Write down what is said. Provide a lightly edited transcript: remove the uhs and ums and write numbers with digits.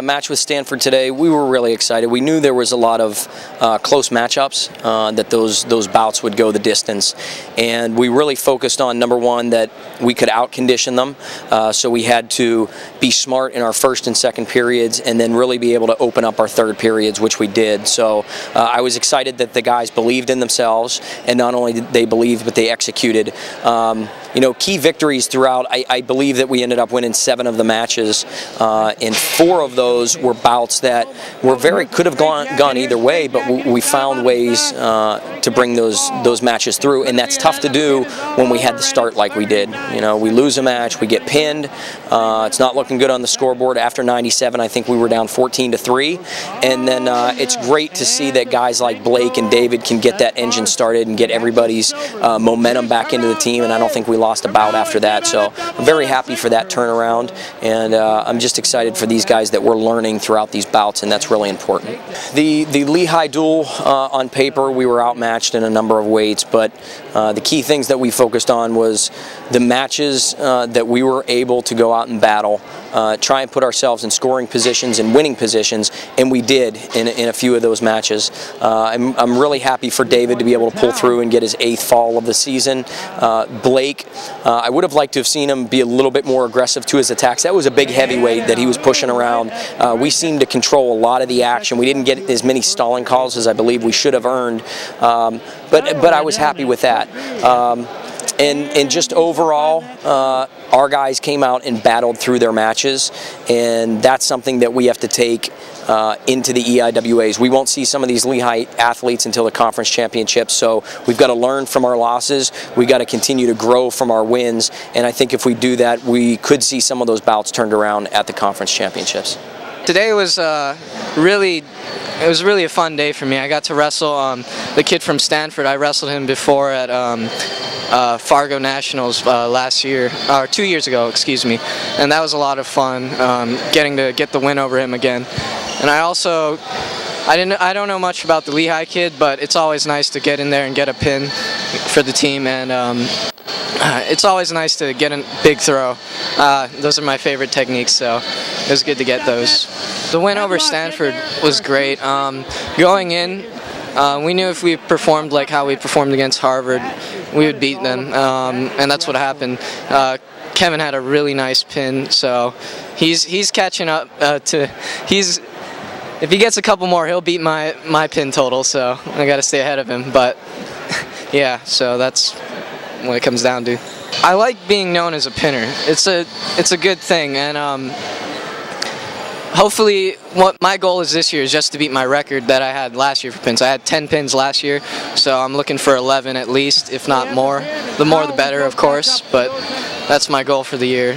Match with Stanford today, we were really excited. We knew there was a lot of close matchups, that those bouts would go the distance, and we really focused on, number one, that we could out-condition them, so we had to be smart in our first and second periods and then really be able to open up our third periods, which we did. So I was excited that the guys believed in themselves, and not only did they believe, but they executed. You know, key victories throughout, I believe that we ended up winning 7 of the matches, and 4 of those were bouts that were could have gone either way, but we found ways to bring those matches through, and that's tough to do when we had to start like we did. You know, we lose a match, we get pinned, it's not looking good on the scoreboard. After 97, I think we were down 14-3, and then it's great to see that guys like Blake and David can get that engine started and get everybody's momentum back into the team, and I don't think we lost a bout after that. So I'm very happy for that turnaround, and I'm just excited for these guys that we're learning throughout these bouts, and that's really important. The Lehigh duel, on paper, we were outmatched in a number of weights, but the key things that we focused on was the matches that we were able to go out and battle, try and put ourselves in scoring positions and winning positions, and we did in a few of those matches. I'm really happy for David to be able to pull through and get his 8th fall of the season. Blake, I would have liked to have seen him be a little bit more aggressive to his attacks. That was a big heavyweight that he was pushing around. We seemed to control a lot of the action. We didn't get as many stalling calls as I believe we should have earned, but I was happy with that. And just overall, our guys came out and battled through their matches, and that's something that we have to take into the EIWAs. We won't see some of these Lehigh athletes until the conference championships, so we've got to learn from our losses. We've got to continue to grow from our wins, and I think if we do that, we could see some of those bouts turned around at the conference championships. Today was really a fun day for me. I got to wrestle the kid from Stanford. I wrestled him before at Fargo Nationals last year, or 2 years ago, excuse me, and that was a lot of fun, getting to get the win over him again. And I don't know much about the Lehigh kid, but it's always nice to get in there and get a pin for the team, and it's always nice to get a big throw. Those are my favorite techniques, so it was good to get those. The win over Stanford was great. Going in, we knew if we performed like how we performed against Harvard, we would beat them, and that's what happened. Kevin had a really nice pin, so he's catching up if he gets a couple more, he'll beat my pin total, so I got to stay ahead of him. But yeah, so that's what it comes down to. I like being known as a pinner. It's a good thing, and hopefully what my goal is this year is just to beat my record that I had last year for pins. I had 10 pins last year, so I'm looking for 11 at least, if not more. The more the better, of course, but that's my goal for the year.